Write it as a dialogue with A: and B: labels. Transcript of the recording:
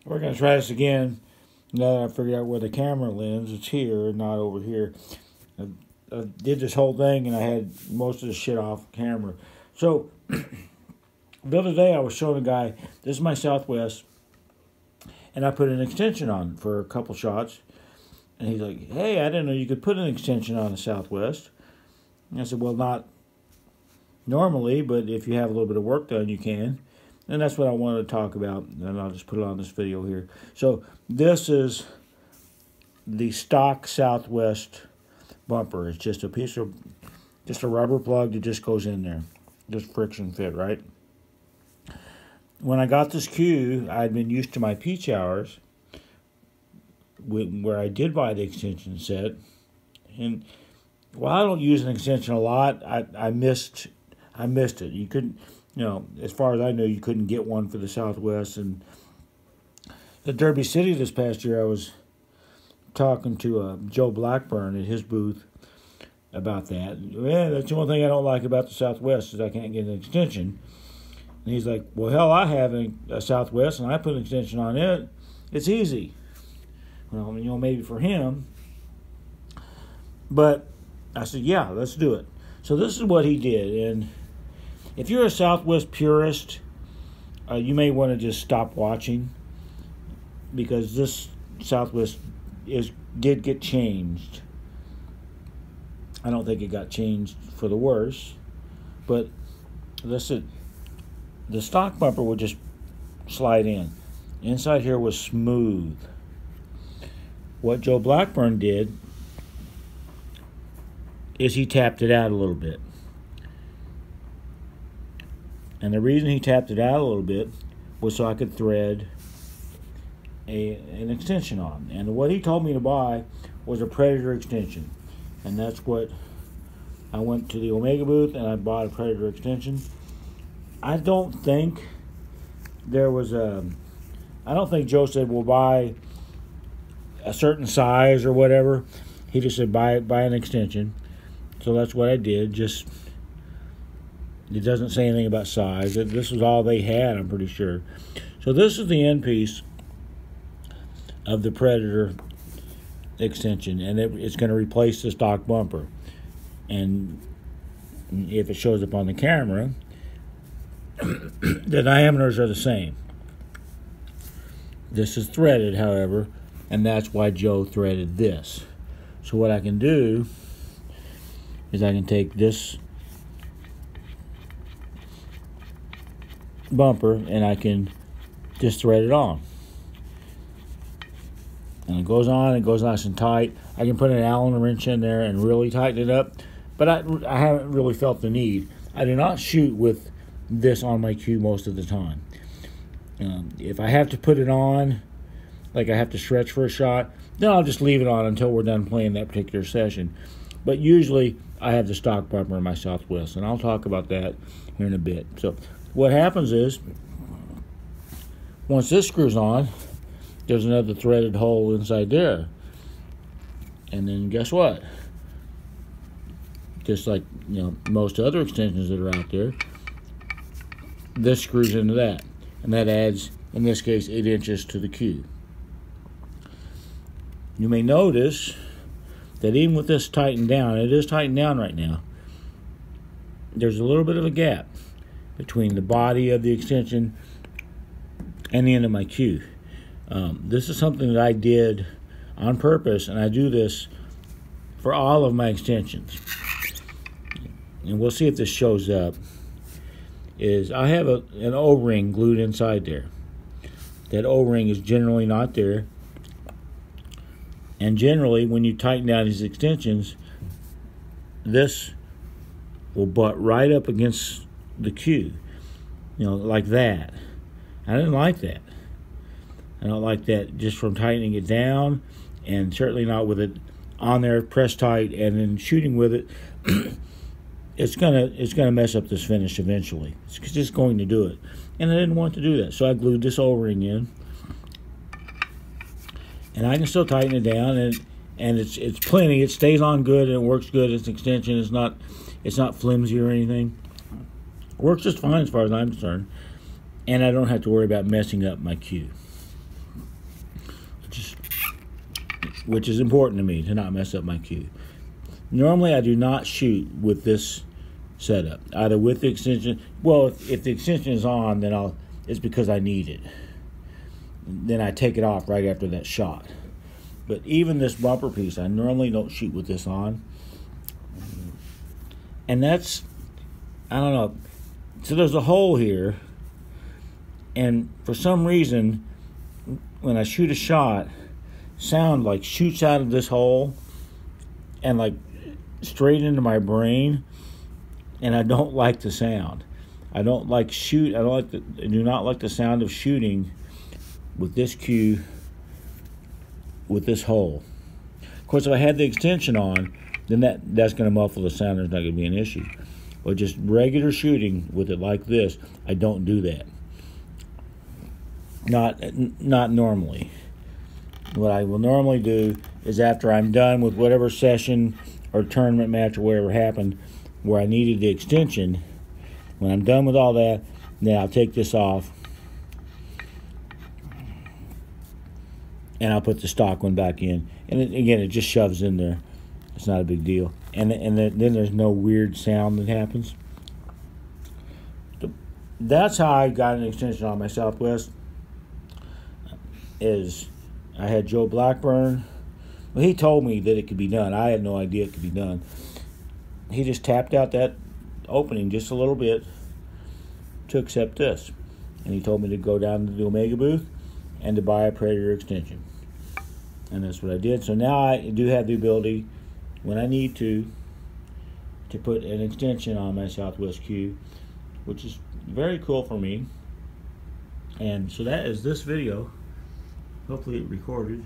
A: We're going to try this again. Now that I figured out where the camera lens, it's here, not over here. I did this whole thing and I had most of the shit off camera. So the other day I was showing a guy, this is my Southwest, and I put an extension on for a couple shots. And he's like, hey, I didn't know you could put an extension on the Southwest. And I said, well, not normally, but if you have a little bit of work done, you can. And that's what I wanted to talk about, and I'll just put it on this video here. So this is the stock Southwest bumper. It's just a rubber plug that just goes in there. Just friction fit, right? When I got this cue, I'd been used to my peach hours, where I did buy the extension set. And while I don't use an extension a lot, I missed it. You couldn't, as far as I know, you couldn't get one for the Southwest. And at Derby City this past year, I was talking to Joe Blackburn at his booth about that. Yeah, that's the only thing I don't like about the Southwest is I can't get an extension. And he's like, well, hell, I have a Southwest, and I put an extension on it. It's easy. Well, maybe for him. But I said, yeah, let's do it. So this is what he did. And if you're a Southwest purist, you may want to just stop watching, because this Southwest did get changed. I don't think it got changed for the worse, but listen, the stock bumper would just slide in. Inside here was smooth. What Joe Blackburn did is he tapped it out a little bit. And the reason he tapped it out a little bit was so I could thread an extension on. And what he told me to buy was a Predator extension. And that's what I went to the Omega booth and I bought a Predator extension. I don't think Joe said, we'll buy a certain size or whatever. He just said, buy an extension. So that's what I did. Just, it doesn't say anything about size. This was all they had, I'm pretty sure. So this is the end piece of the Predator extension, and it's going to replace the stock bumper. And if it shows up on the camera, the diameters are the same. This is threaded, however, and that's why Joe threaded this. So what I can do is I can take this bumper and I can just thread it on. And it goes on, it goes nice and tight. I can put an Allen wrench in there and really tighten it up, but I haven't really felt the need. I do not shoot with this on my cue most of the time. If I have to put it on, like I have to stretch for a shot, then I'll just leave it on until we're done playing that particular session. But usually I have the stock bumper in my Southwest, and I'll talk about that here in a bit. So what happens is, once this screws on, there's another threaded hole inside there. And then guess what? Just like most other extensions that are out there, this screws into that. And that adds, in this case, 8 inches to the cue. You may notice that even with this tightened down, it is tightened down right now, there's a little bit of a gap between the body of the extension and the end of my cue. This is something that I did on purpose, and I do this for all of my extensions. And we'll see if this shows up. Is I have an O-ring glued inside there. That O-ring is generally not there. And generally, when you tighten down these extensions, this will butt right up against the cue. Like that. I didn't like that. I don't like that just from tightening it down, and certainly not with it on there pressed tight and then shooting with it. It's gonna mess up this finish eventually. It's just going to do it, and I didn't want to do that, so I glued this O-ring in, and I can still tighten it down, and it's plenty. It stays on good and it works good. It's an extension. It's not flimsy or anything. It works just fine as far as I'm concerned, and I don't have to worry about messing up my cue. which is important to me to not mess up my cue. Normally, I do not shoot with this setup, either with the extension. Well, if the extension is on, then it's because I need it. Then I take it off right after that shot. But even this bumper piece, I normally don't shoot with this on. And that's, I don't know. So there's a hole here, and for some reason, when I shoot a shot, sound like shoots out of this hole and like straight into my brain, and I don't like the sound. I do not like the sound of shooting with this cue with this hole. Of course, if I had the extension on, then that's going to muffle the sound. There's not going to be an issue. But just regular shooting with it like this, I don't do that. Not normally. What I will normally do is after I'm done with whatever session or tournament match or whatever happened where I needed the extension, when I'm done with all that, then I'll take this off and I'll put the stock one back in. And again, it just shoves in there. It's not a big deal. And then there's no weird sound that happens. That's how I got an extension on my Southwest. Is I had Joe Blackburn. Well, he told me that it could be done. I had no idea it could be done. He just tapped out that opening just a little bit to accept this. And he told me to go down to the Omega booth and to buy a Predator extension. And that's what I did. So now I do have the ability, when I need to put an extension on my Southwest cue, which is very cool for me. And so that is this video. Hopefully it recorded.